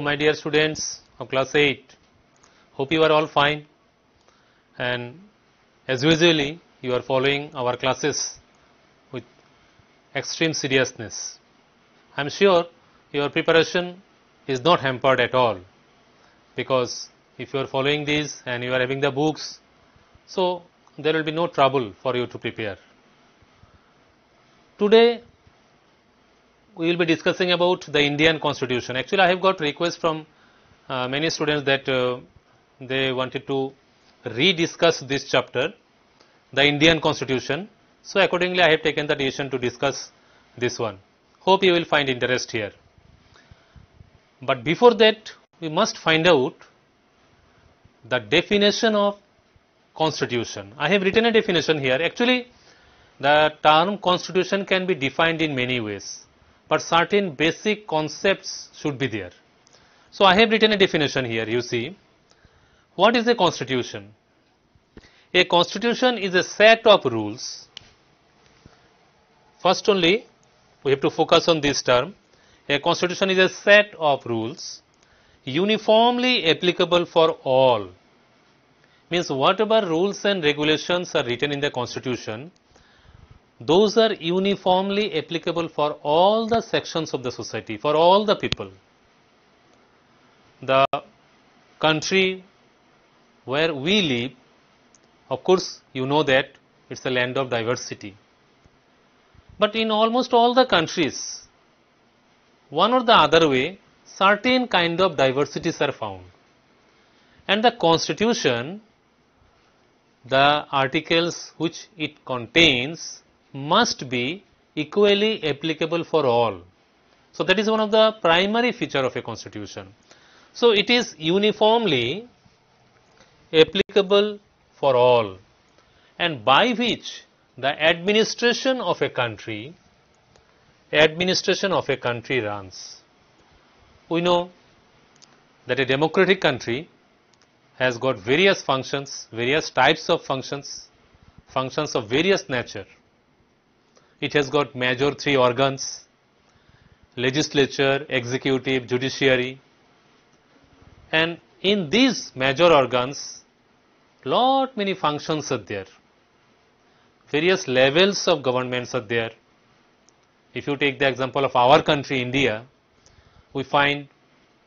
my dear students of class 8. Hope you are all fine, and as usually you are following our classes with extreme seriousness. I am sure your preparation is not hampered at all, because if you are following these and you are having the books, so there will be no trouble for you to prepare. Today we will be discussing about the Indian Constitution. Actually, I have got requests from many students that they wanted to re-discuss this chapter, the Indian Constitution. So accordingly, I have taken the decision to discuss this one. Hope you will find interest here. But before that, we must find out the definition of Constitution. I have written a definition here. Actually, the term Constitution can be defined in many ways, but certain basic concepts should be there. So I have written a definition here. You see, what is a Constitution? A Constitution is a set of rules. First only, we have to focus on this term. A Constitution is a set of rules uniformly applicable for all. Means whatever rules and regulations are written in the Constitution, those are uniformly applicable for all the sections of the society, for all the people. The country where we live, of course, you know that it's a land of diversity. But in almost all the countries, one or the other way, certain kind of diversities are found. And the Constitution, the articles which it contains, must be equally applicable for all. So that is one of the primary feature of a Constitution. So it is uniformly applicable for all, and by which the administration of a country runs. We know that a democratic country has got various functions, various types of functions of various nature. It has got major three organs: legislature, executive, judiciary. And in these major organs, lot many functions are there. Various levels of governments are there. If you take the example of our country, India, we find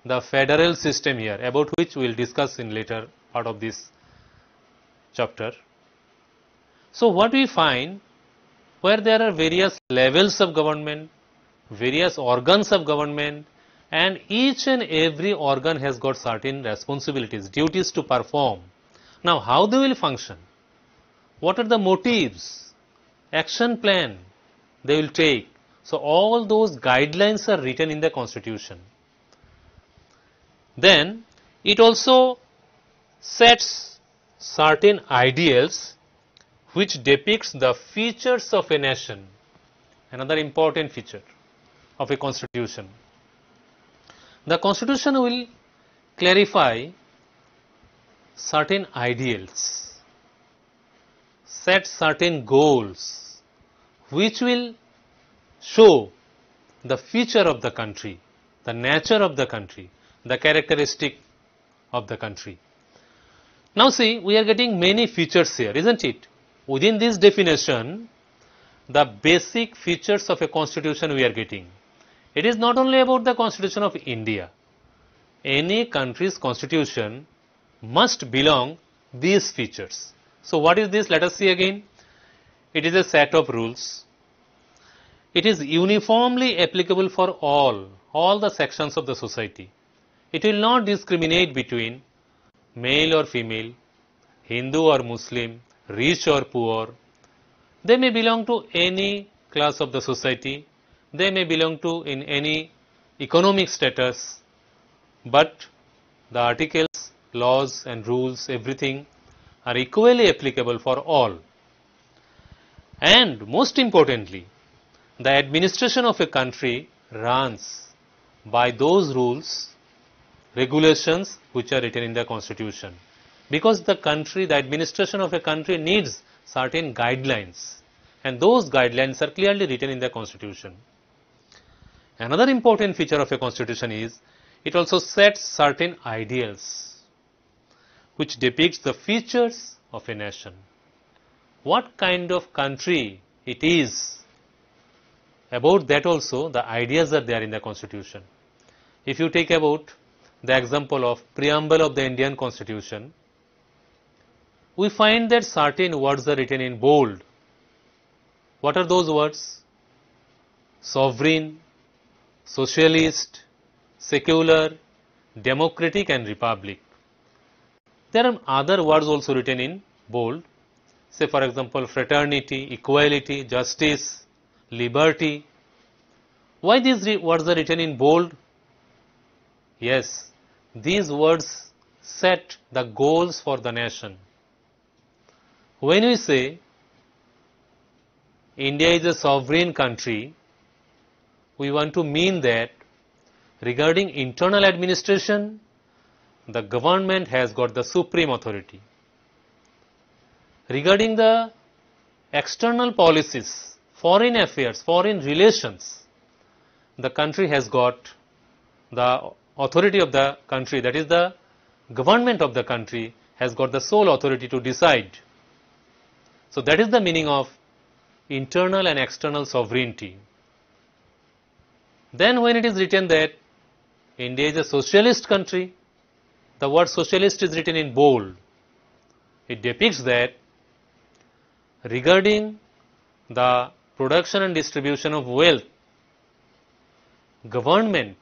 the federal system here, about which we will discuss in later part of this chapter. So what we find, where there are various levels of government, various organs of government, and each and every organ has got certain responsibilities, duties to perform. Now, how they will function? What are the motives, action plan they will take? So all those guidelines are written in the Constitution. Then it also sets certain ideals which depicts the features of a nation. Another important feature of a Constitution. The Constitution will clarify certain ideals, set certain goals which will show the feature of the country, the nature of the country, the characteristic of the country. Now see, we are getting many features here, isn't it? Within this definition, the basic features of a Constitution we are getting. It is not only about the Constitution of India. Any country's Constitution must belong these features. So what is this? Let us see again. It is a set of rules. It is uniformly applicable for all the sections of the society. It will not discriminate between male or female, Hindu or Muslim, rich or poor. They may belong to any class of the society. They may belong to in any economic status, but the articles, laws and rules, everything are equally applicable for all. And most importantly, the administration of a country runs by those rules, regulations which are written in the Constitution. Because the country, the administration of a country needs certain guidelines, and those guidelines are clearly written in the Constitution. Another important feature of a Constitution is it also sets certain ideals which depicts the features of a nation. What kind of country it is, about that also the ideas are there in the constitution. If you take about the example of preamble of the Indian constitution, we find that certain words are written in bold. What are those words? Sovereign, socialist, secular, democratic and republic. There are other words also written in bold. Say for example fraternity, equality, justice, liberty. Why these words are written in bold? Yes, these words set the goals for the nation. When we say India is a sovereign country, we want to mean that regarding internal administration, the government has got the supreme authority. Regarding the external policies, foreign affairs, foreign relations, the country has got the authority of the country, that is the government of the country has got the sole authority to decide. So that is the meaning of internal and external sovereignty. Then when it is written that India is a socialist country, the word socialist is written in bold. It depicts that regarding the production and distribution of wealth, government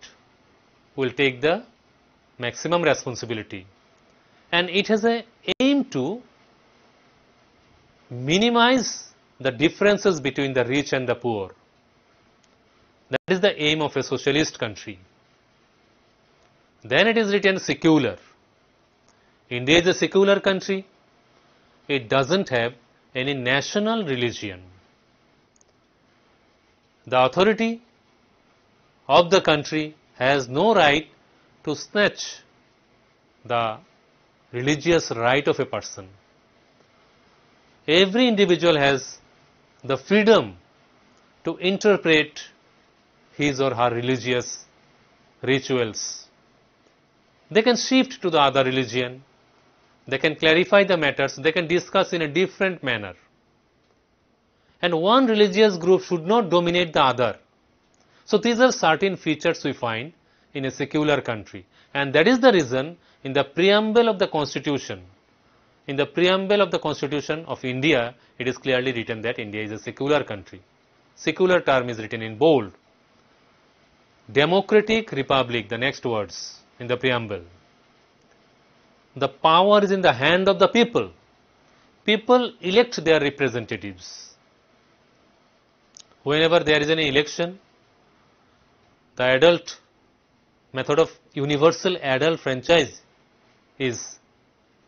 will take the maximum responsibility, and it has an aim to minimize the differences between the rich and the poor. That is the aim of a socialist country. Then it is written secular. India is a secular country. It doesn't have any national religion. The authority of the country has no right to snatch the religious right of a person. Every individual has the freedom to interpret his or her religious rituals. They can shift to the other religion, they can clarify the matters, they can discuss in a different manner. And one religious group should not dominate the other. So these are certain features we find in a secular country, and that is the reason in the preamble of the constitution, in the preamble of the constitution of India, it is clearly written that India is a secular country. Secular term is written in bold. Democratic republic, the next words in the preamble. The power is in the hand of the people. People elect their representatives. Whenever there is an election, the adult method of universal adult franchise is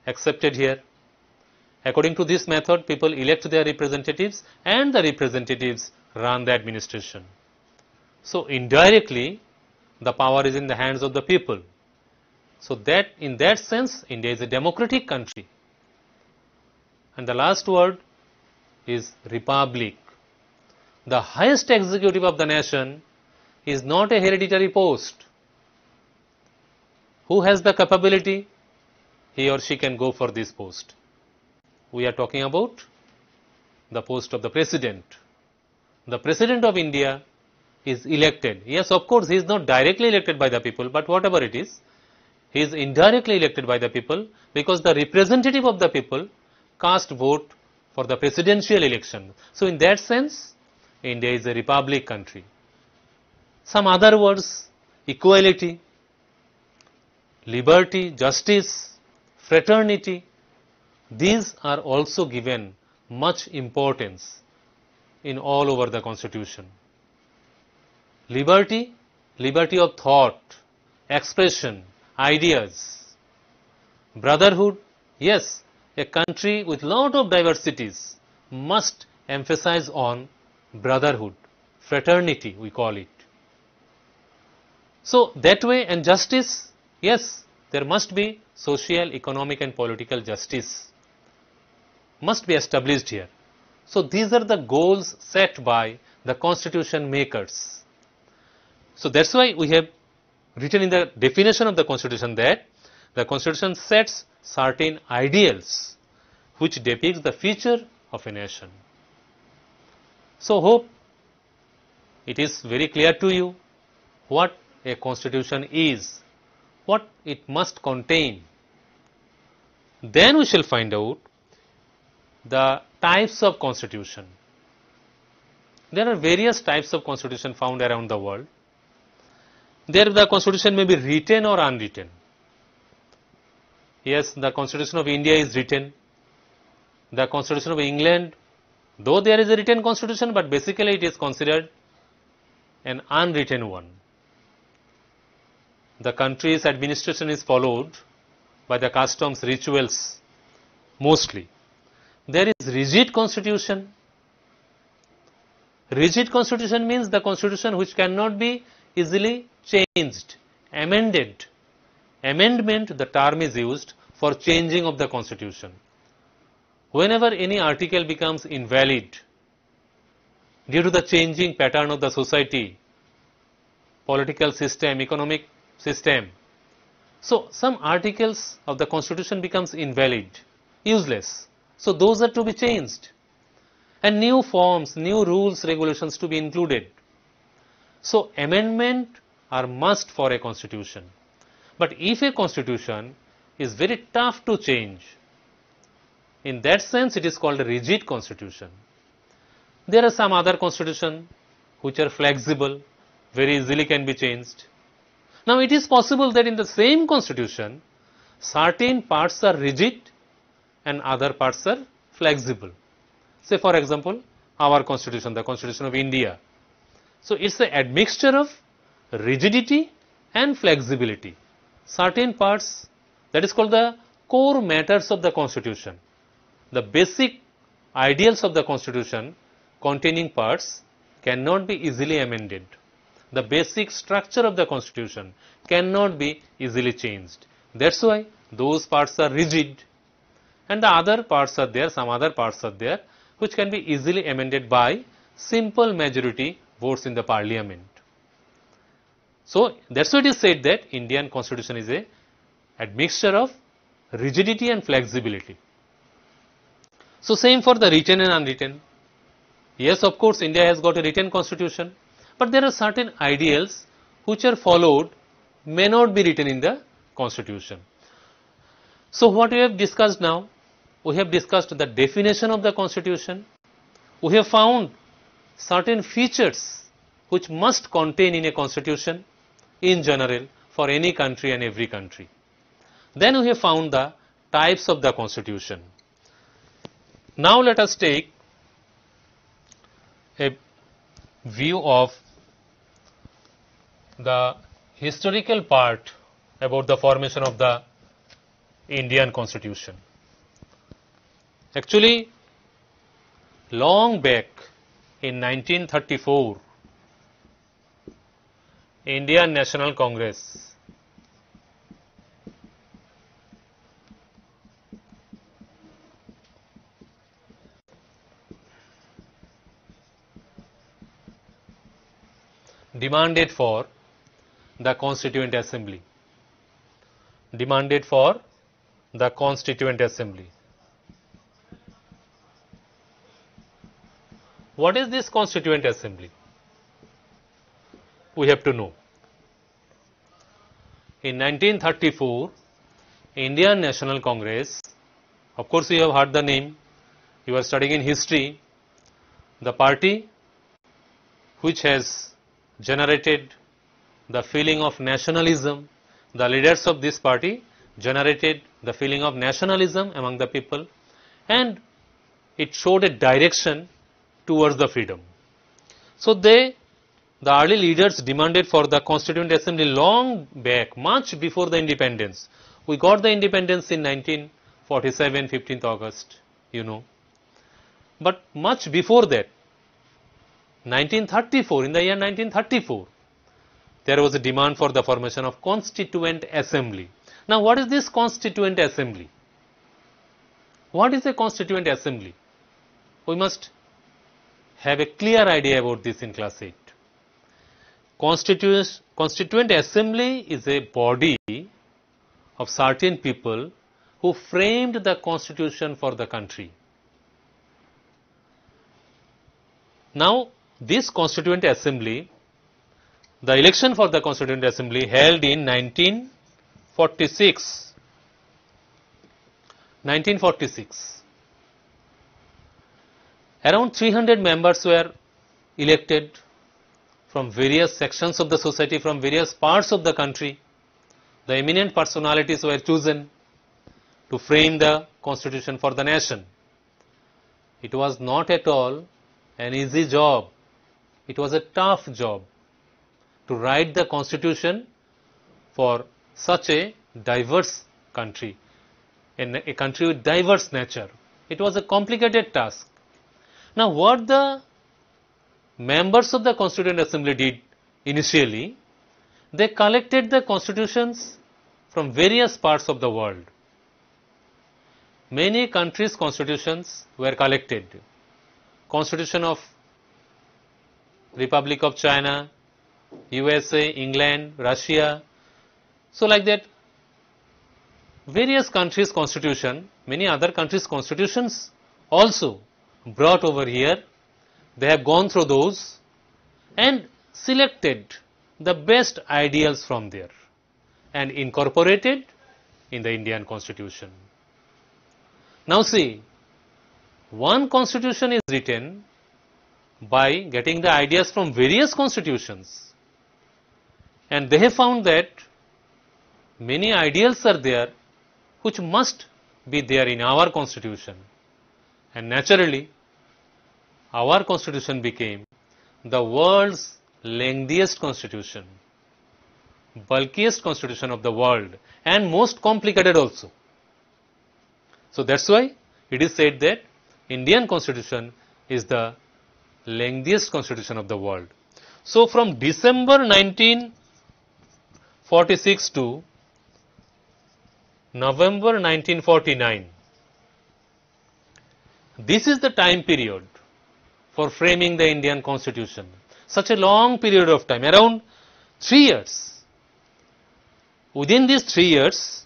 accepted here. According to this method, people elect their representatives and the representatives run the administration. So indirectly, the power is in the hands of the people. So that in that sense, India is a democratic country. And the last word is republic. The highest executive of the nation is not a hereditary post. Who has the capability? He or she can go for this post. We are talking about the post of the president. The president of India is elected. Yes, of course, he is not directly elected by the people, but whatever it is, he is indirectly elected by the people, because the representative of the people cast vote for the presidential election. So in that sense, India is a republic country. Some other words: equality, liberty, justice, fraternity, these are also given much importance in all over the constitution. Liberty, liberty of thought, expression, ideas. Brotherhood, yes, a country with lot of diversities must emphasize on brotherhood, fraternity we call it. So that way, and justice, yes, there must be social, economic and political justice must be established here. So these are the goals set by the constitution makers. So that's why we have written in the definition of the Constitution that the Constitution sets certain ideals which depicts the future of a nation. So, hope it is very clear to you what a Constitution is, what it must contain. Then we shall find out the types of Constitution. There are various types of Constitution found around the world. There the Constitution may be written or unwritten. Yes, the Constitution of India is written. The Constitution of England, though there is a written Constitution, but basically it is considered an unwritten one. The country's administration is followed by the customs, rituals mostly. There is rigid Constitution. Rigid Constitution means the Constitution which cannot be easily changed, amended. Amendment, the term is used for changing of the Constitution. Whenever any article becomes invalid due to the changing pattern of the society, political system, economic system, so some articles of the Constitution becomes invalid, useless. So those are to be changed and new forms, new rules, regulations to be included. So amendment are must for a Constitution. But if a Constitution is very tough to change, in that sense it is called a rigid Constitution. There are some other Constitution which are flexible, very easily can be changed. Now it is possible that in the same Constitution, certain parts are rigid and other parts are flexible. Say for example, our Constitution, the Constitution of India. So it is an admixture of rigidity and flexibility. Certain parts, that is called the core matters of the Constitution. The basic ideals of the Constitution containing parts cannot be easily amended. The basic structure of the Constitution cannot be easily changed. That is why those parts are rigid and the other parts are there, some other parts are there which can be easily amended by simple majority votes in the parliament. So that is why it is said that Indian Constitution is a admixture of rigidity and flexibility. So same for the written and unwritten. Yes, of course, India has got a written Constitution, but there are certain ideals which are followed may not be written in the Constitution. So what we have discussed now, we have discussed the definition of the Constitution. We have found certain features which must contain in a Constitution in general for any country and every country. Then we have found the types of the Constitution. Now let us take a view of the historical part about the formation of the Indian Constitution. Actually, long back in 1934, Indian National Congress demanded for the Constituent Assembly. Demanded for the Constituent Assembly. What is this Constituent Assembly? We have to know. In 1934, Indian National Congress, of course you have heard the name, you are studying in history, the party which has generated the feeling of nationalism, the leaders of this party generated the feeling of nationalism among the people and it showed a direction towards the freedom. So the early leaders demanded for the Constituent Assembly long back, much before the independence. We got the independence in 1947, 15th August, you know. But much before that, 1934, in the year 1934, there was a demand for the formation of Constituent Assembly. Now what is this Constituent Assembly? What is a Constituent Assembly? We must have a clear idea about this in class 8. Constituent Assembly is a body of certain people who framed the constitution for the country. Now, this Constituent Assembly, the election for the Constituent Assembly held in 1946. 1946. Around 300 members were elected from various sections of the society, from various parts of the country. The eminent personalities were chosen to frame the constitution for the nation. It was not at all an easy job. It was a tough job to write the constitution for such a diverse country, in a country with diverse nature. It was a complicated task. Now, what the members of the Constituent Assembly did initially, they collected the constitutions from various parts of the world. Many countries' constitutions were collected. Constitution of Republic of China, USA, England, Russia. So like that, various countries' constitution, many other countries' constitutions also brought over here. They have gone through those and selected the best ideals from there and incorporated in the Indian constitution. Now see, one constitution is written by getting the ideas from various constitutions, and they have found that many ideals are there which must be there in our constitution, and naturally our constitution became the world's lengthiest constitution, bulkiest constitution of the world, and most complicated also. So that's why it is said that Indian constitution is the lengthiest constitution of the world. So from December 1946 to November 1949, this is the time period for framing the Indian constitution. Such a long period of time, around 3 years. Within these 3 years,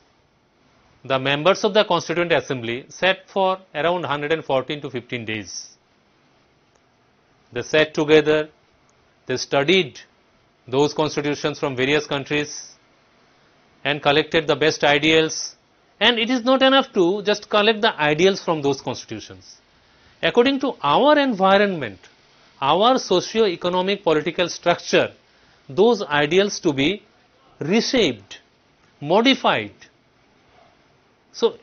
the members of the Constituent Assembly sat for around 114 to 15 days. They sat together, they studied those constitutions from various countries and collected the best ideals. And it is not enough to just collect the ideals from those constitutions. According to our environment, our socio-economic political structure, those ideals to be reshaped, modified. So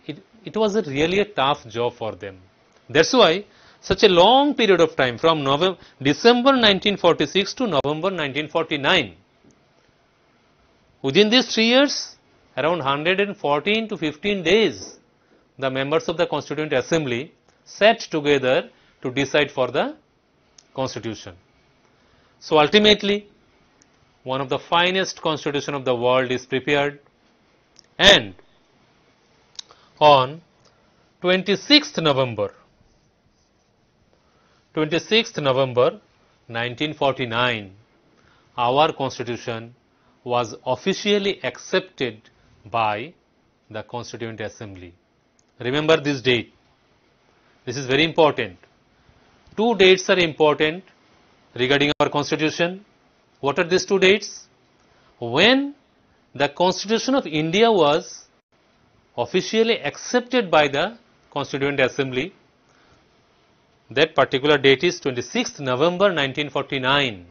it was really a tough job for them. That's why such a long period of time, from December 1946 to November 1949, within these 3 years, around 114 to 15 days, the members of the Constituent Assembly sat together to decide for the constitution. So ultimately, one of the finest constitution of the world is prepared, and on 26th November 1949, our constitution was officially accepted by the Constituent Assembly. Remember this date. This is very important. Two dates are important regarding our constitution. What are these two dates? When the Constitution of India was officially accepted by the Constituent Assembly, that particular date is 26th November 1949.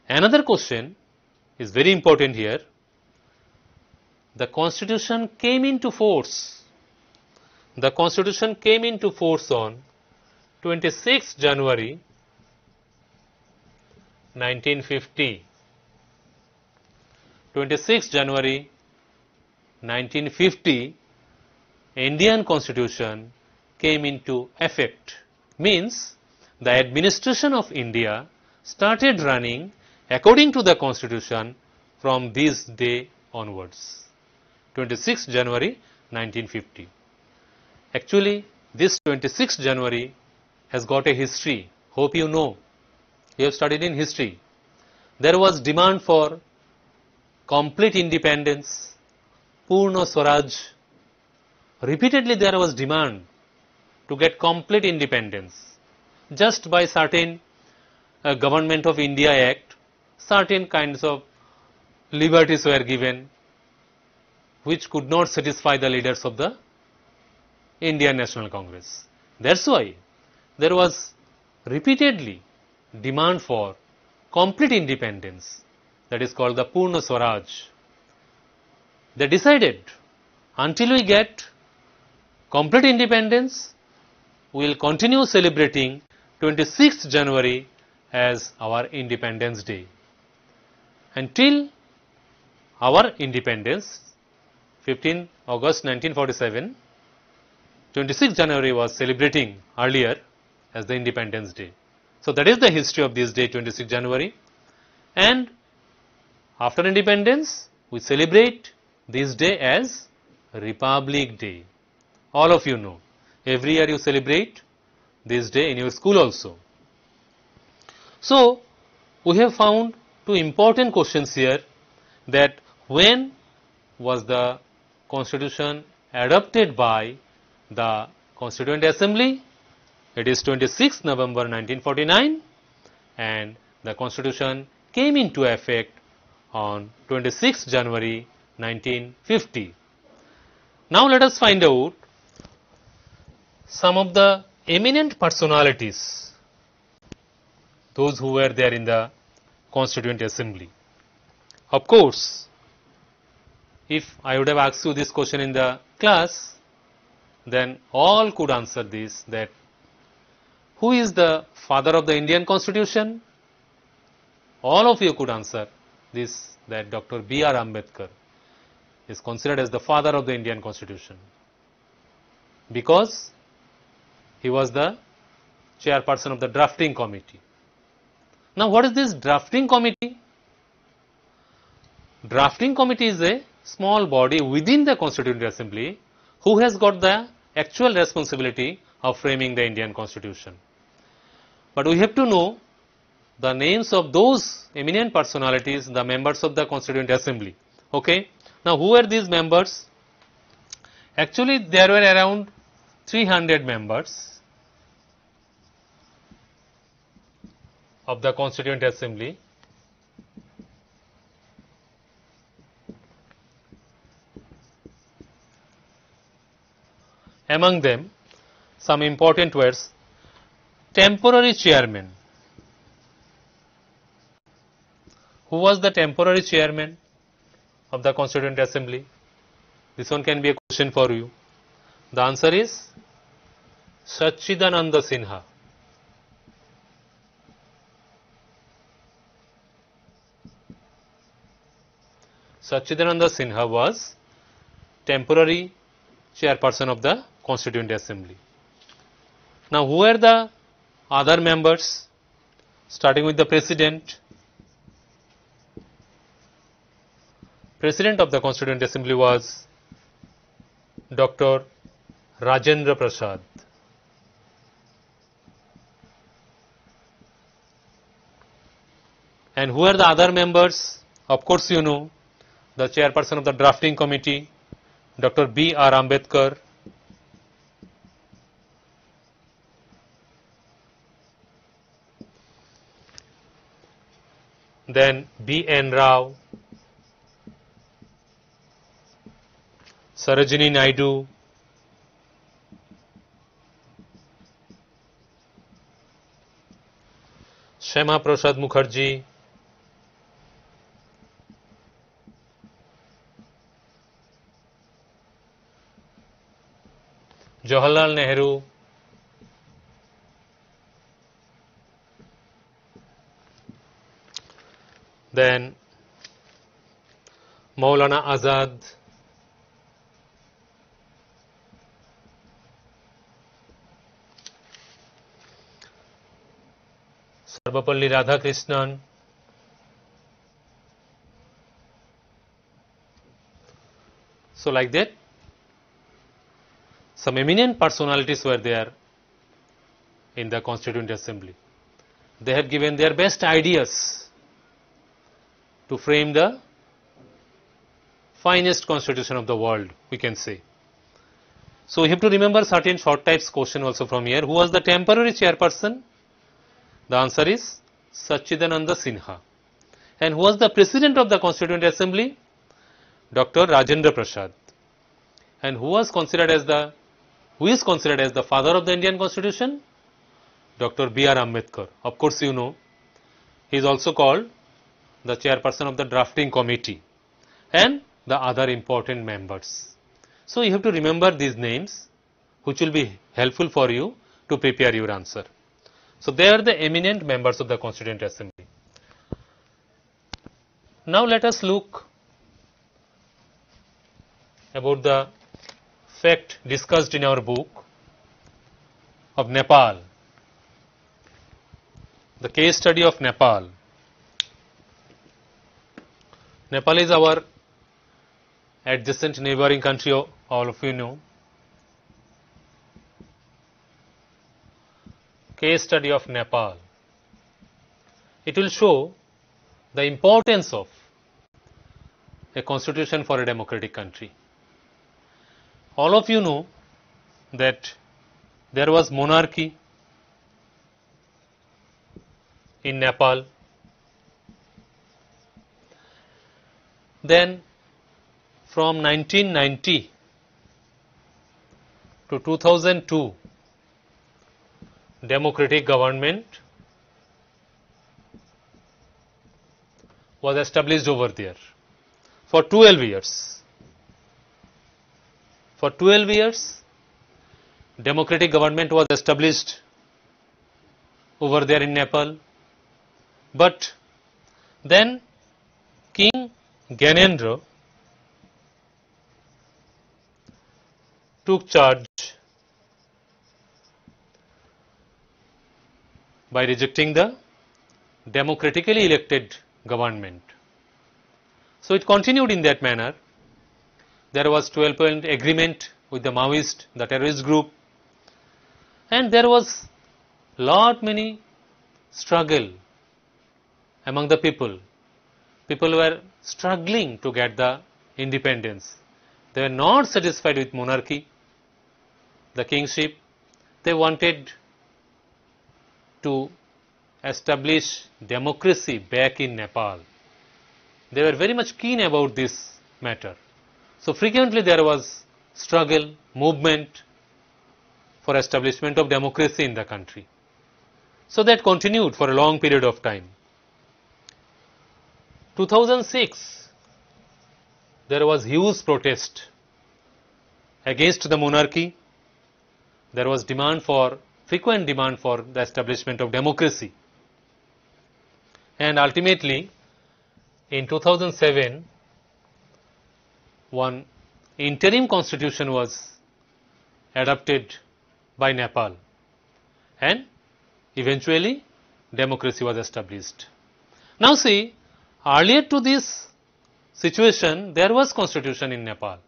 Another question is very important here. The Constitution came into force. The Constitution came into force on 26th January 1950. 26th January 1950, Indian Constitution came into effect. Means the administration of India started running according to the Constitution from this day onwards. 26th January 1950. Actually, this 26th January has got a history. Hope you know. You have studied in history. There was demand for complete independence, Purna Swaraj. Repeatedly there was demand to get complete independence. Just by certain Government of India Act, certain kinds of liberties were given which could not satisfy the leaders of the Indian National Congress. That's why there was repeatedly demand for complete independence, that is called the Purna Swaraj. They decided until we get complete independence, we will continue celebrating 26th January as our Independence Day. Until our independence, 15 August 1947, 26th January was celebrating earlier as the Independence Day. So that is the history of this day, 26th January. And after independence, we celebrate this day as Republic Day. All of you know, every year you celebrate this day in your school also. So we have found two important questions here, that when was the Constitution adopted by the Constituent Assembly? It is 26th November 1949, and the Constitution came into effect on 26th January 1950. Now let us find out some of the eminent personalities, those who were there in the Constituent Assembly. Of course, if I would have asked you this question in the class, then all could answer this, that who is the father of the Indian Constitution? All of you could answer this, that Dr. B.R. Ambedkar is considered as the father of the Indian Constitution, because he was the chairperson of the drafting committee. Now what is this drafting committee? Drafting committee is a small body within the Constituent Assembly who has got the actual responsibility of framing the Indian Constitution. But we have to know the names of those eminent personalities, the members of the Constituent Assembly. Okay. Now who are these members? Actually there were around 300 members of the Constituent Assembly. Among them, some important words: temporary chairman. Who was the temporary chairman of the Constituent Assembly? This one can be a question for you. The answer is Sachidananda Sinha. Sachidananda Sinha was temporary chairperson of the Constituent Assembly. Now who are the other members? Starting with the President. President of the Constituent Assembly was Dr. Rajendra Prasad. And who are the other members? Of course you know, the chairperson of the drafting committee, Dr. B.R. Ambedkar. Then B.N. Rao, Sarojini Naidu, Shyama Prasad Mukherjee, Jawaharlal Nehru, then Maulana Azad, Sarvapalli Radhakrishnan, so like that some eminent personalities were there in the Constituent Assembly. they have given their best ideas to frame the finest constitution of the world, we can say. So, you have to remember certain short types question also from here. Who was the temporary chairperson? The answer is Sachidananda Sinha. And who was the president of the Constituent Assembly? Dr. Rajendra Prasad. And who is considered as the father of the Indian Constitution? Dr. B.R. Ambedkar. Of course, you know, he is also called the chairperson of the drafting committee and the other important members. So, you have to remember these names, which will be helpful for you to prepare your answer. So, they are the eminent members of the Constituent Assembly. Now, let us look about the fact discussed in our book of Nepal, the case study of Nepal. Nepal is our adjacent neighboring country, all of you know. Case study of Nepal. It will show the importance of a constitution for a democratic country. All of you know that there was monarchy in Nepal. Then from 1990 to 2002, democratic government was established over there for 12 years. For 12 years, democratic government was established over there in Nepal. But then King Gyanendra took charge by rejecting the democratically elected government. So, it continued in that manner. There was 12-point agreement with the Maoist, the terrorist group, and there was many struggle among the people. People were struggling to get the independence. They were not satisfied with monarchy, the kingship. They wanted to establish democracy back in Nepal. They were very much keen about this matter. So, frequently there was struggle, movement for establishment of democracy in the country. So, that continued for a long period of time. 2006, there was huge protest against the monarchy. There was frequent demand for the establishment of democracy. And ultimately, in 2007, one interim constitution was adopted by Nepal, and eventually democracy was established. Now see, earlier to this situation, there was constitution in Nepal,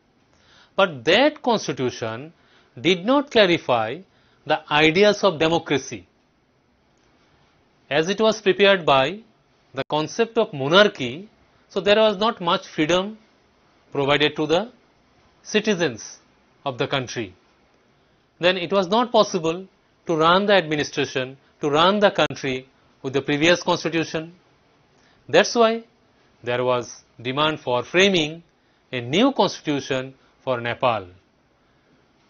but that constitution did not clarify the ideas of democracy, as it was prepared by the concept of monarchy. So, there was not much freedom provided to the citizens of the country. Then it was not possible to run the administration, to run the country with the previous constitution. That is why there was demand for framing a new constitution for Nepal,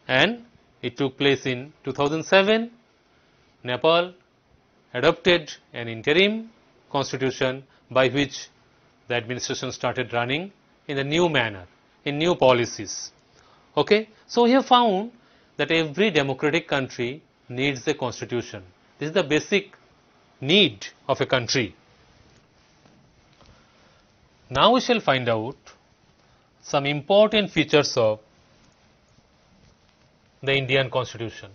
and it took place in 2007. Nepal adopted an interim constitution by which the administration started running in a new manner, in new policies. Okay? So, we have found that every democratic country needs a constitution. This is the basic need of a country. Now, we shall find out some important features of the Indian Constitution.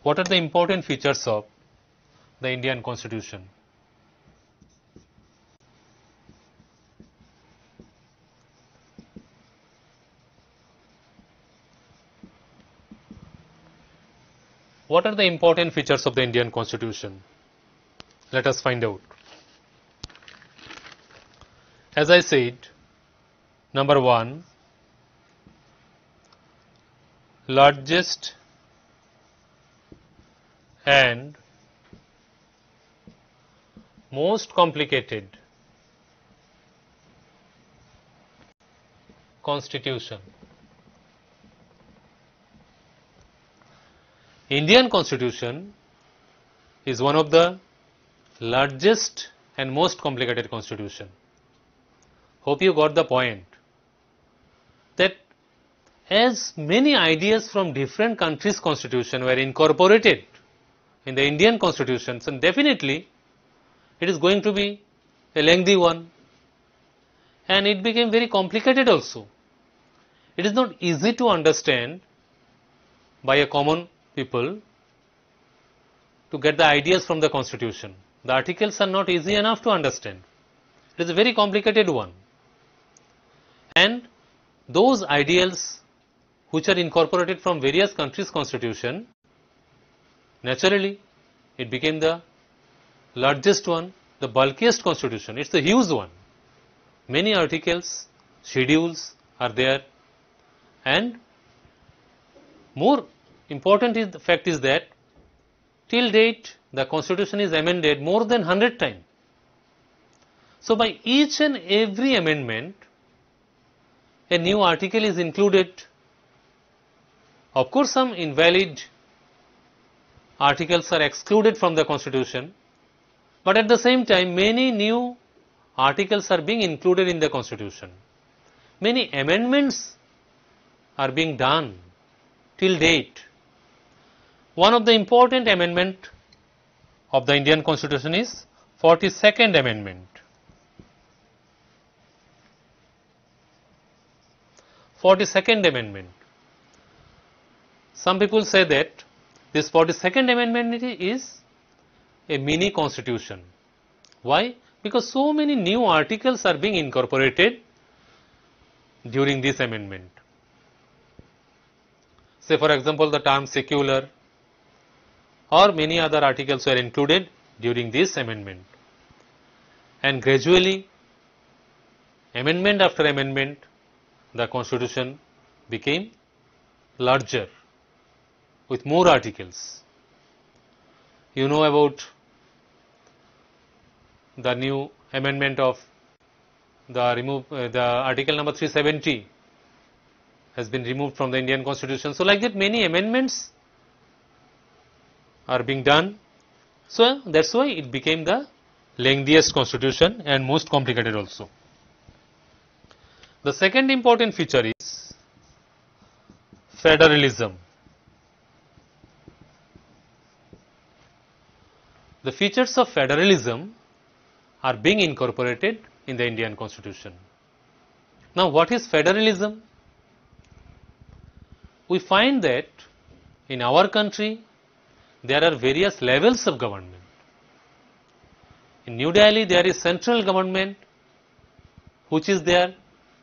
What are the important features of the Indian Constitution? What are the important features of the Indian Constitution? Let us find out. As I said, number 1, largest and most complicated constitution. Indian Constitution is one of the largest and most complicated constitution. Hope you got the point that as many ideas from different countries' constitution were incorporated in the Indian Constitution, so definitely it is going to be a lengthy one, and it became very complicated also. It is not easy to understand by a common people to get the ideas from the constitution. The articles are not easy enough to understand. It is a very complicated one. And those ideals which are incorporated from various countries' constitution, naturally it became the largest one, the bulkiest constitution. It's a huge one. Many articles, schedules are there, and more important is the fact is that till date the constitution is amended more than 100 times. So by each and every amendment a new article is included. Of course, some invalid articles are excluded from the constitution, but at the same time many new articles are being included in the constitution. Many amendments are being done till date. One of the important amendment of the Indian Constitution is 42nd Amendment. 42nd Amendment. Some people say that this 42nd Amendment is a mini constitution. Why? Because so many new articles are being incorporated during this amendment. Say for example, the term secular or many other articles were included during this amendment, and gradually amendment after amendment the constitution became larger with more articles. You know about the new amendment of the article number 370 has been removed from the Indian Constitution. So like that many amendments are being done. So that's why it became the lengthiest constitution and most complicated also. The second important feature is federalism. The features of federalism are being incorporated in the Indian Constitution. Now what is federalism? We find that in our country there are various levels of government. In New Delhi there is central government which is there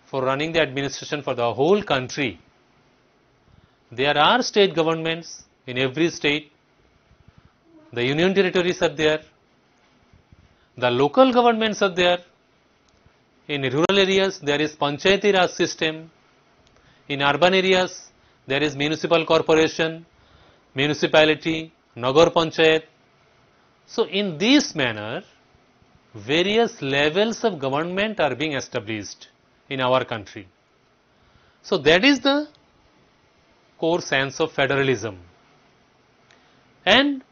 for running the administration for the whole country. There are state governments in every state. The union territories are there. The local governments are there. In rural areas there is Panchayati Raj system. In urban areas there is municipal corporation, municipality, Nagar Panchayat. So in this manner various levels of government are being established in our country. So that is the core sense of federalism. And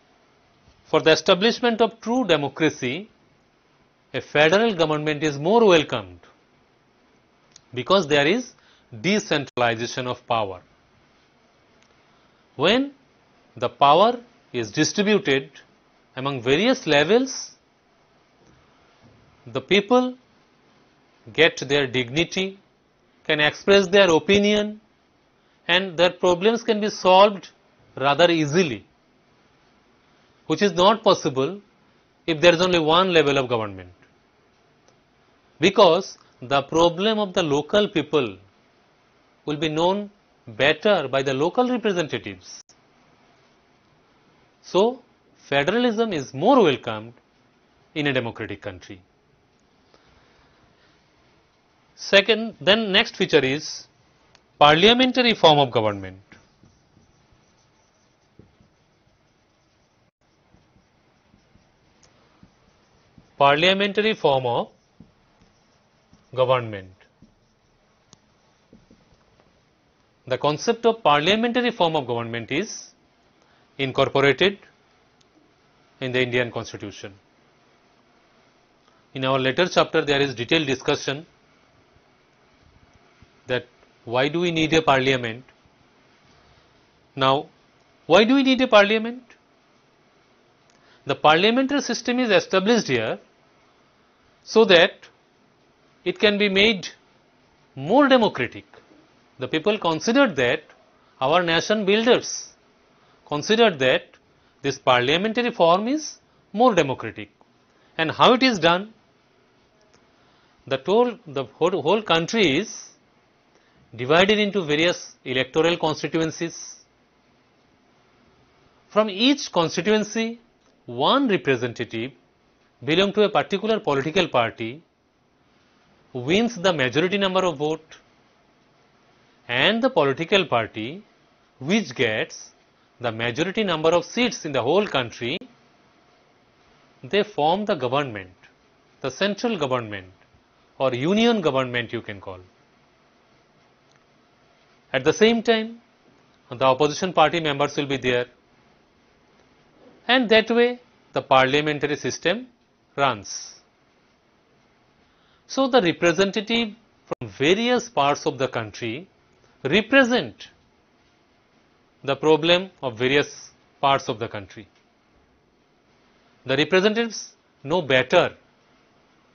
for the establishment of true democracy, a federal government is more welcomed because there is decentralization of power. When the power is distributed among various levels, the people get their dignity, can express their opinion, and their problems can be solved rather easily, which is not possible if there is only one level of government. Because the problem of the local people will be known better by the local representatives. So, federalism is more welcomed in a democratic country. Second, then next feature is parliamentary form of government. Parliamentary form of government. The concept of parliamentary form of government is incorporated in the Indian Constitution. In our later chapter, there is detailed discussion that why do we need a parliament? Now, why do we need a parliament? The parliamentary system is established here so that it can be made more democratic. The people considered that, our nation builders considered that this parliamentary form is more democratic. And how it is done? The whole country is divided into various electoral constituencies. From each constituency, one representative belonging to a particular political party wins the majority number of votes, and the political party which gets the majority number of seats in the whole country, they form the government, the central government or union government you can call. At the same time, the opposition party members will be there, and that way the parliamentary system runs. So, the representative from various parts of the country represent the problem of various parts of the country. The representatives know better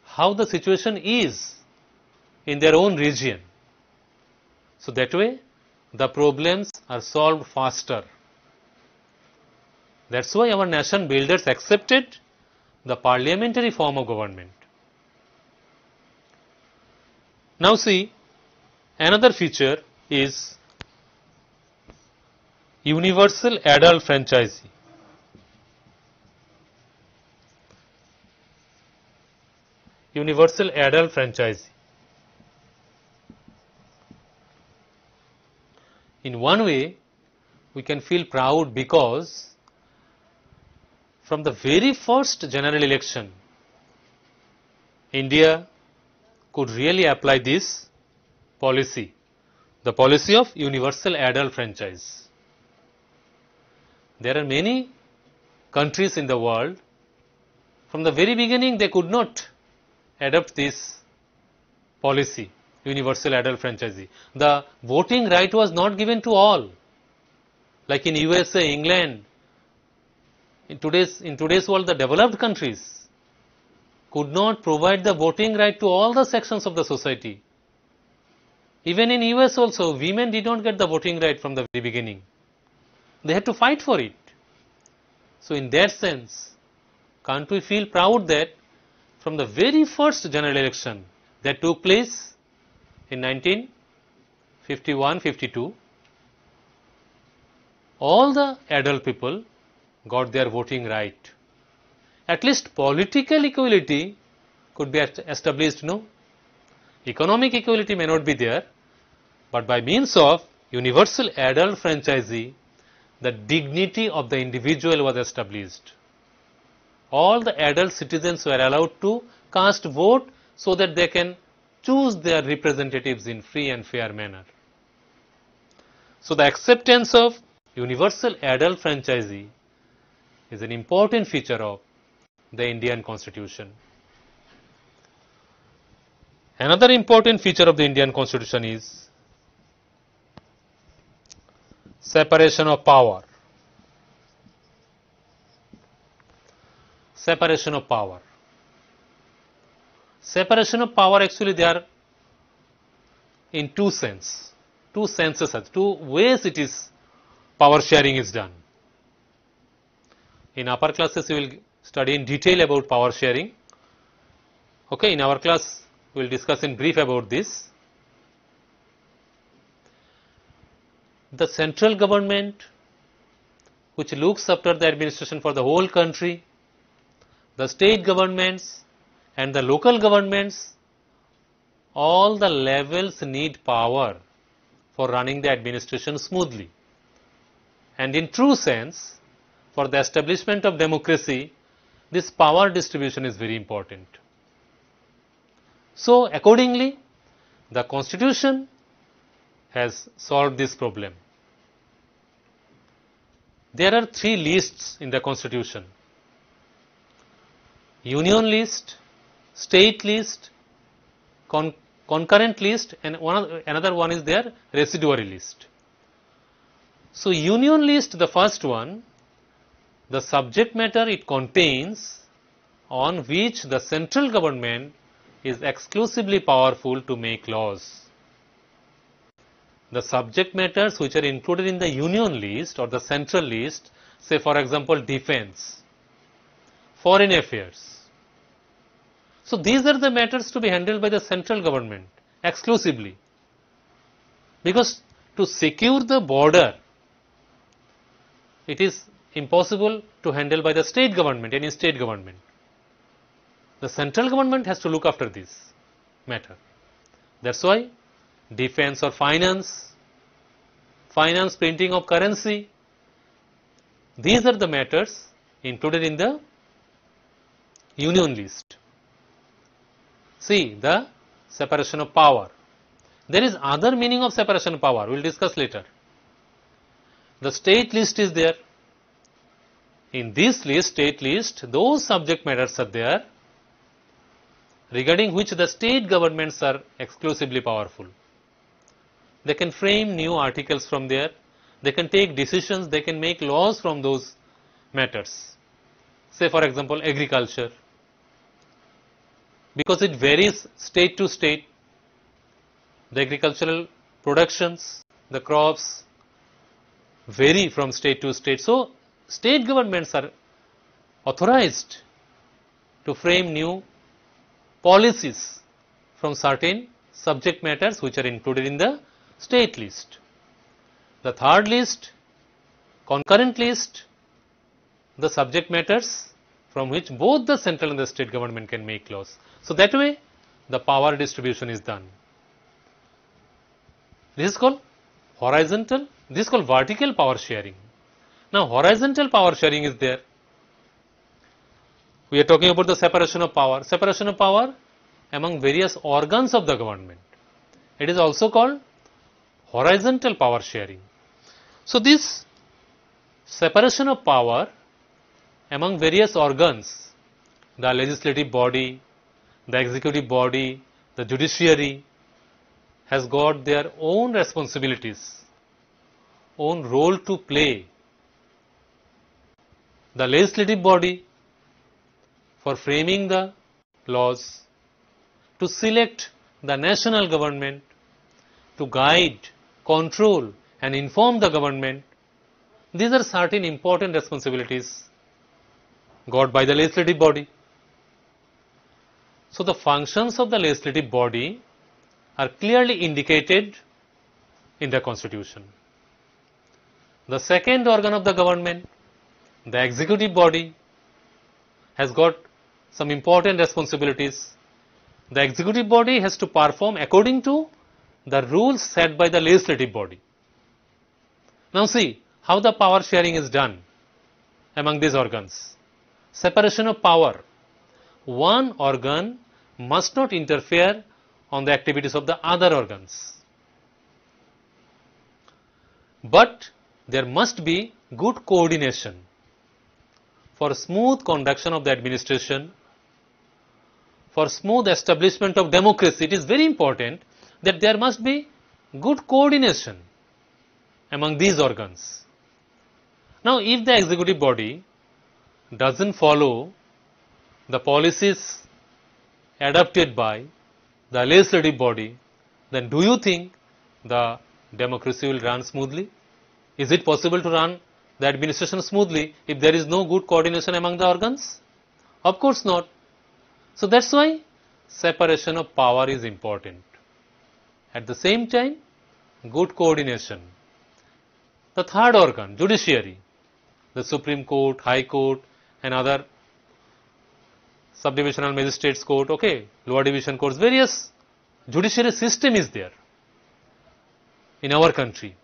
how the situation is in their own region. So, that way the problems are solved faster. That is why our nation builders accepted the parliamentary form of government. Now, see, another feature is universal adult franchisee. Universal adult franchisee. In one way, we can feel proud because from the very first general election, India could really apply this policy, the policy of universal adult franchise. There are many countries in the world, from the very beginning they could not adopt this policy, universal adult franchisee. The voting right was not given to all, like in USA, England. In today's world, the developed countries could not provide the voting right to all the sections of the society. Even in US also, women did not get the voting right from the very beginning. They had to fight for it. So, in that sense, can't we feel proud that from the very first general election that took place in 1951-52, all the adult people got their voting right. At least political equality could be established, no? Economic equality may not be there, but by means of universal adult franchisee, the dignity of the individual was established. All the adult citizens were allowed to cast vote so that they can choose their representatives in free and fair manner. So, the acceptance of universal adult franchisee is an important feature of the Indian Constitution. Another important feature of the Indian Constitution is separation of power. Separation of power. Separation of power, actually they are in two senses, two ways it is, power sharing is done. In upper classes we will study in detail about power sharing. Okay, in our class we will discuss in brief about this. The central government, which looks after the administration for the whole country, the state governments and the local governments, all the levels need power for running the administration smoothly. And in true sense, for the establishment of democracy, this power distribution is very important. So, accordingly, the Constitution has solved this problem. There are three lists in the Constitution: Union list, state list, concurrent list, and another one is their residuary list. So, Union list, the first one, the subject matter it contains on which the central government is exclusively powerful to make laws. The subject matters which are included in the Union list or the central list, say for example defense, foreign affairs. So, these are the matters to be handled by the central government exclusively, because to secure the border, it is impossible to handle by the state government, any state government. The central government has to look after this matter. That is why defense or finance, printing of currency, these are the matters included in the Union list. See, the separation of power. There is other meaning of separation of power, we will discuss later. The state list is there. In this list, state list, those subject matters are there regarding which the state governments are exclusively powerful. They can frame new articles from there, they can take decisions, they can make laws from those matters. Say for example agriculture, because it varies state to state, the agricultural productions, the crops vary from state to state. So, state governments are authorized to frame new policies from certain subject matters which are included in the state list. The third list, concurrent list, the subject matters from which both the central and the state government can make laws. So, that way the power distribution is done. This is called horizontal, this is called vertical power sharing. Now, horizontal power sharing is there. We are talking about the separation of power among various organs of the government. It is also called horizontal power sharing. So, this separation of power among various organs, the legislative body, the executive body, the judiciary, has got their own responsibilities, own role to play. The legislative body for framing the laws, to select the national government, to guide, control and inform the government. These are certain important responsibilities got by the legislative body. So, the functions of the legislative body are clearly indicated in the Constitution. The second organ of the government, the executive body, has got some important responsibilities. The executive body has to perform according to the rules set by the legislative body. Now, see how the power sharing is done among these organs. Separation of power. One organ must not interfere on the activities of the other organs, but there must be good coordination for smooth conduction of the administration, for smooth establishment of democracy. It is very important that there must be good coordination among these organs. Now, if the executive body does not follow the policies adopted by the legislative body, then do you think the democracy will run smoothly? Is it possible to run the administration smoothly if there is no good coordination among the organs? Of course not. So, that is why separation of power is important. At the same time, good coordination. The third organ, judiciary, the Supreme Court, High Court and other Subdivisional Magistrates Court, okay, lower division courts, various judiciary system is there in our country.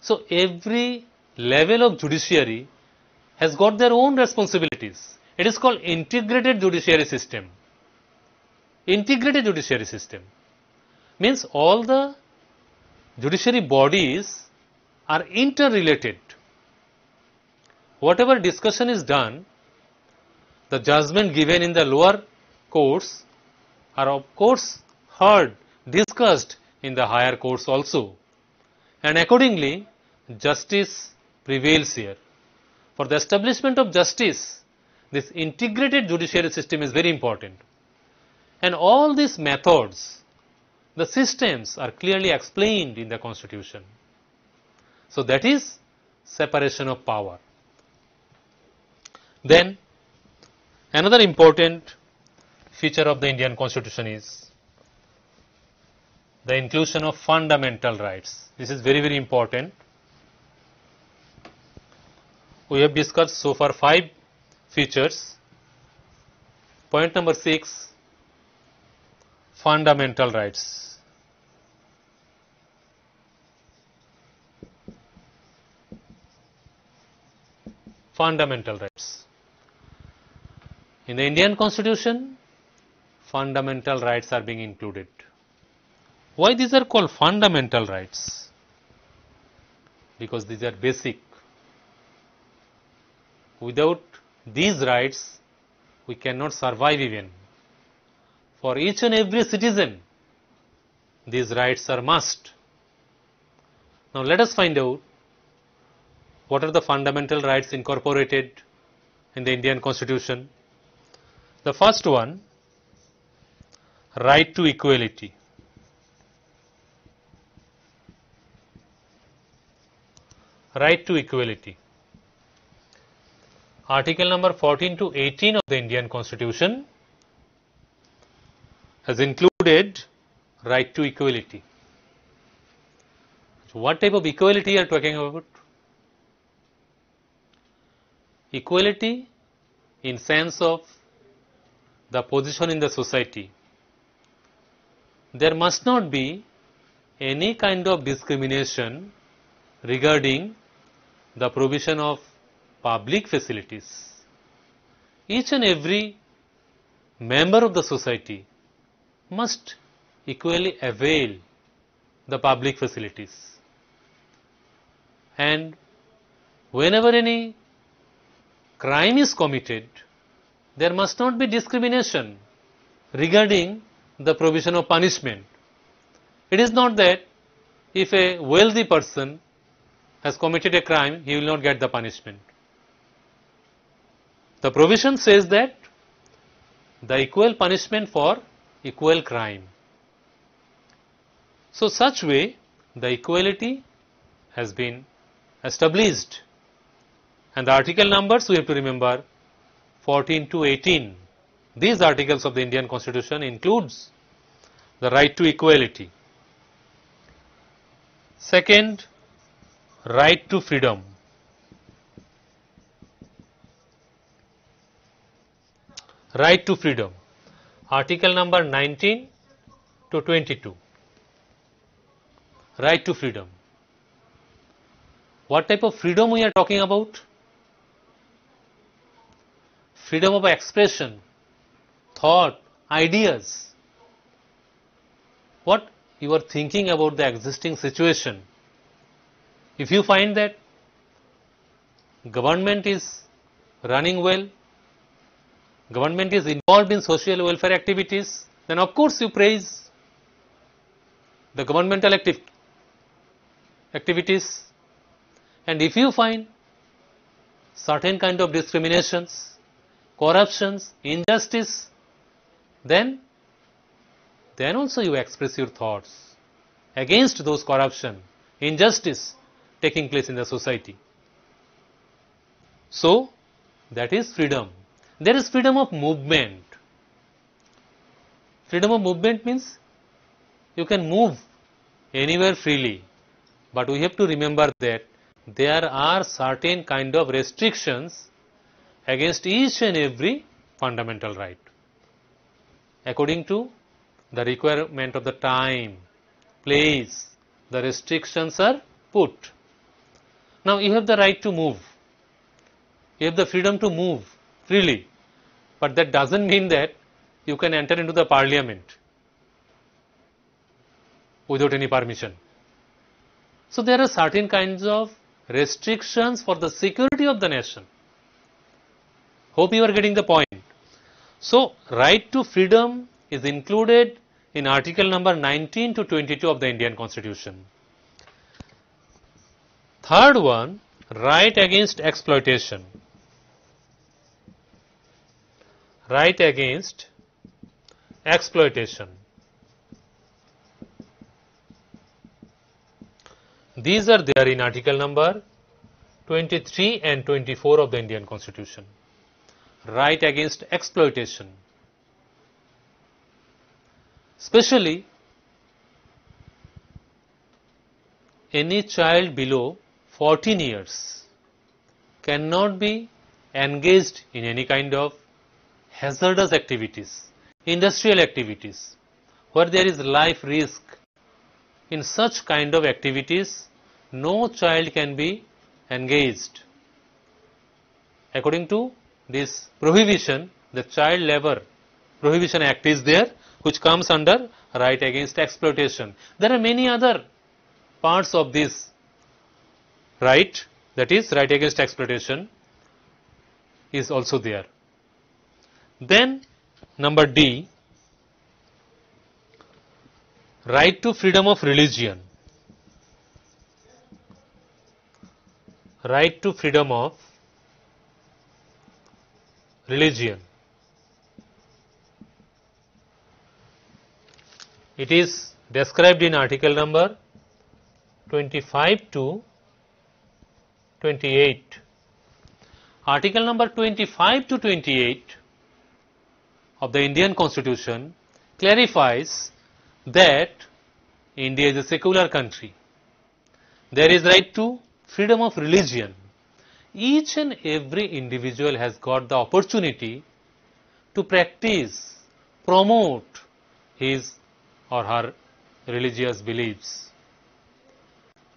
So every level of judiciary has got their own responsibilities. It is called integrated judiciary system. Integrated judiciary system means all the judiciary bodies are interrelated. Whatever discussion is done, the judgment given in the lower courts are of course heard, discussed in the higher courts also, and accordingly justice prevails here. For the establishment of justice, this integrated judiciary system is very important, and all these methods, the systems are clearly explained in the Constitution. So that is separation of power. Then another important feature of the Indian Constitution is the inclusion of fundamental rights. This is very, very important. We have discussed so far 5 features. Point number 6, fundamental rights. Fundamental rights. In the Indian Constitution, fundamental rights are being included. Why these are called fundamental rights? Because these are basic. Without these rights, we cannot survive even. For each and every citizen, these rights are must. Now let us find out what are the fundamental rights incorporated in the Indian Constitution. The first one, right to equality. Right to equality. Article number 14 to 18 of the Indian Constitution has included right to equality. So what type of equality are you talking about? Equality in sense of the position in the society. There must not be any kind of discrimination regarding the provision of public facilities. Each and every member of the society must equally avail the public facilities. And whenever any crime is committed, there must not be discrimination regarding the provision of punishment. It is not that if a wealthy person has committed a crime, he will not get the punishment. The provision says that the equal punishment for equal crime. So such way the equality has been established, and the article numbers we have to remember 14 to 18. These articles of the Indian Constitution includes the right to equality. Second, right to freedom. Right to freedom. Article number 19 to 22. Right to freedom. What type of freedom we are talking about? Freedom of expression, thought, ideas. What you are thinking about the existing situation. If you find that government is running well, government is involved in social welfare activities, then of course you praise the governmental activities. And if you find certain kind of discriminations, corruptions, injustice, then also you express your thoughts against those corruption, injustice taking place in the society. So that is freedom. There is freedom of movement. Freedom of movement means you can move anywhere freely, but we have to remember that there are certain kind of restrictions against each and every fundamental right. according to the requirement of the time, place, the restrictions are put. Now you have the right to move, you have the freedom to move freely, but that doesn't mean that you can enter into the parliament without any permission. So there are certain kinds of restrictions for the security of the nation. Hope you are getting the point. So right to freedom is included in article number 19 to 22 of the Indian Constitution. Third one, right against exploitation. Right against exploitation. These are there in article number 23 and 24 of the Indian Constitution. Right against exploitation. Especially any child below 14 years cannot be engaged in any kind of hazardous activities, industrial activities, where there is life risk. In such kind of activities, no child can be engaged. According to this prohibition, the Child Labour Prohibition Act is there, which comes under right against exploitation. There are many other parts of this right, that is right against exploitation, is also there. Then number D, right to freedom of religion. Right to freedom of religion. It is described in article number 25 to 28. Article number 25 to 28 of the Indian Constitution clarifies that India is a secular country. There is right to freedom of religion. Each and every individual has got the opportunity to practice, promote his or her religious beliefs.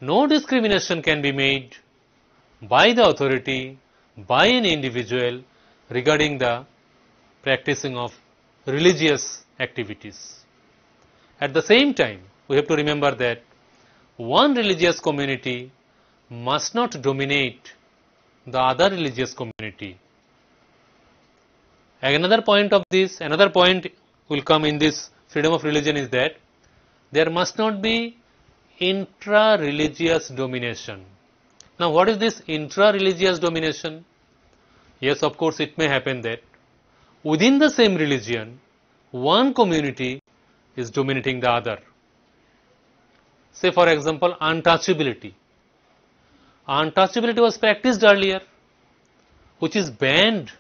No discrimination can be made by the authority, by an individual regarding the practicing of religious activities. At the same time, we have to remember that one religious community must not dominate the other religious community. Another point will come in this freedom of religion is that there must not be intra-religious domination. Now what is this intra-religious domination? Yes, of course it may happen that within the same religion, one community is dominating the other. Say for example, untouchability. Untouchability was practiced earlier, which is banned.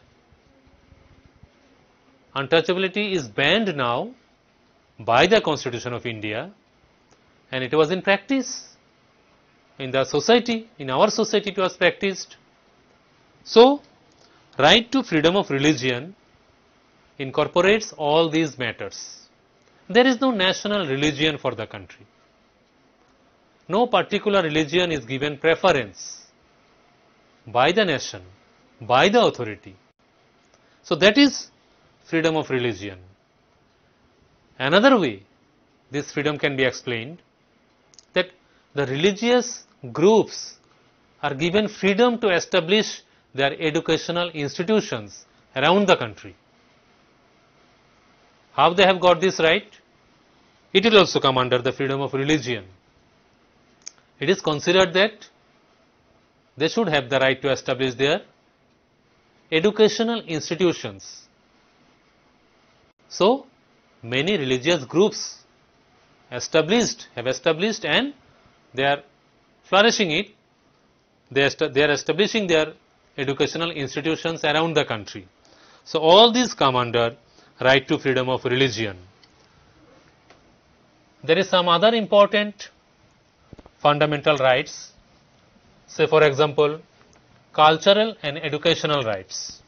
Untouchability is banned now by the Constitution of India, and it was in practice in the society, in our society it was practiced. So, right to freedom of religion incorporates all these matters. There is no national religion for the country. No particular religion is given preference by the nation, by the authority. So that is freedom of religion. Another way this freedom can be explained, that the religious groups are given freedom to establish their educational institutions around the country. How they have got this right? It will also come under the freedom of religion. It is considered that they should have the right to establish their educational institutions. So, many religious groups have established and they are flourishing it. They are establishing their educational institutions around the country. So, all these come under right to freedom of religion. There is some other important fundamental rights, say for example, cultural and educational rights.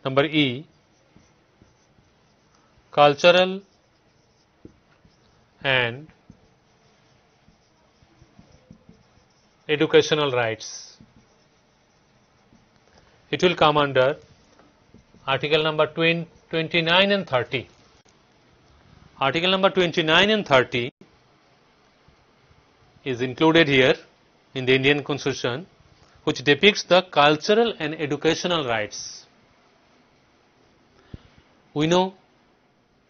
Number E, cultural and educational rights. It will come under article number 29 and 30. Article number 29 and 30 is included here in the Indian Constitution, which depicts the cultural and educational rights. We know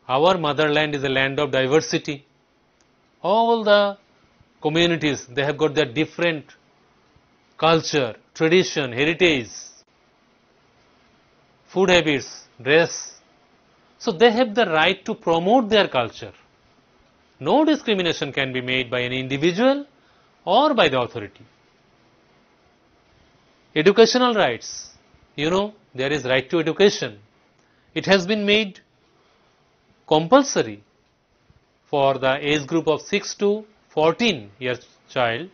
our motherland is a land of diversity. All the communities, they have got their different culture, tradition, heritage, food habits, dress. So they have the right to promote their culture. No discrimination can be made by an individual or by the authority. Educational rights, you know, there is right to education. It has been made compulsory for the age group of 6 to 14 years child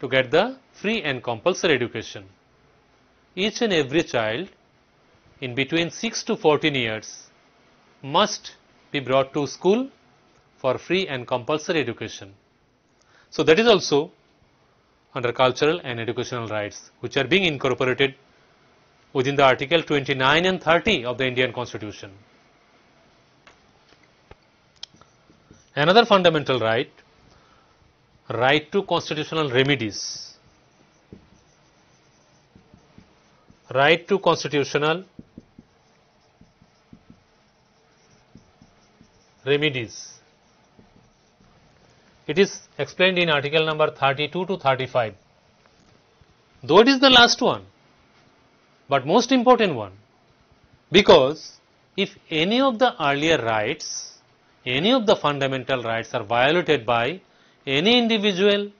to get the free and compulsory education. Each and every child in between 6 to 14 years must be brought to school for free and compulsory education. So that is also under cultural and educational rights, which are being incorporated within the article 29 and 30 of the Indian Constitution. Another fundamental right, right to constitutional remedies. Right to constitutional remedies. It is explained in article number 32 to 35. Though it is the last one, but most important one, because if any of the earlier rights, any of the fundamental rights are violated by any individual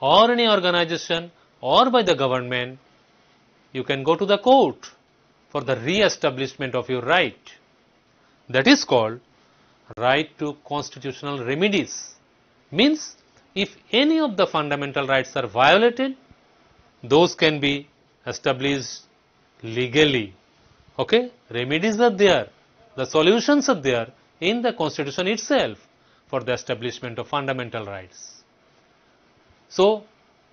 or any organization or by the government, you can go to the court for the re-establishment of your right. That is called right to constitutional remedies. Means if any of the fundamental rights are violated, those can be established legally. Okay? Remedies are there, the solutions are there in the Constitution itself for the establishment of fundamental rights. So,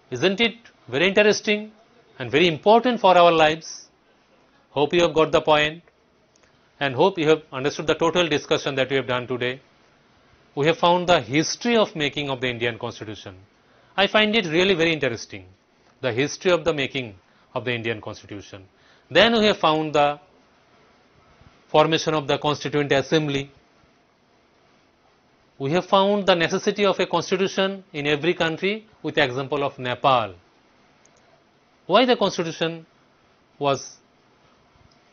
isn't it very interesting and very important for our lives? Hope you have got the point and hope you have understood the total discussion that we have done today. We have found the history of making of the Indian Constitution. I find it really very interesting, the history of the making of the Indian Constitution. Then we have found the formation of the Constituent Assembly. We have found the necessity of a constitution in every country with the example of Nepal. Why the constitution was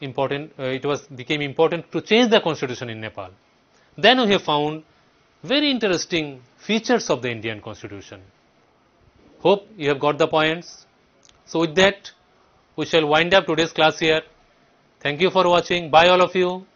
important, became important to change the constitution in Nepal. Then we have found very interesting features of the Indian Constitution. Hope you have got the points. So with that, we shall wind up today's class here. Thank you for watching. Bye all of you.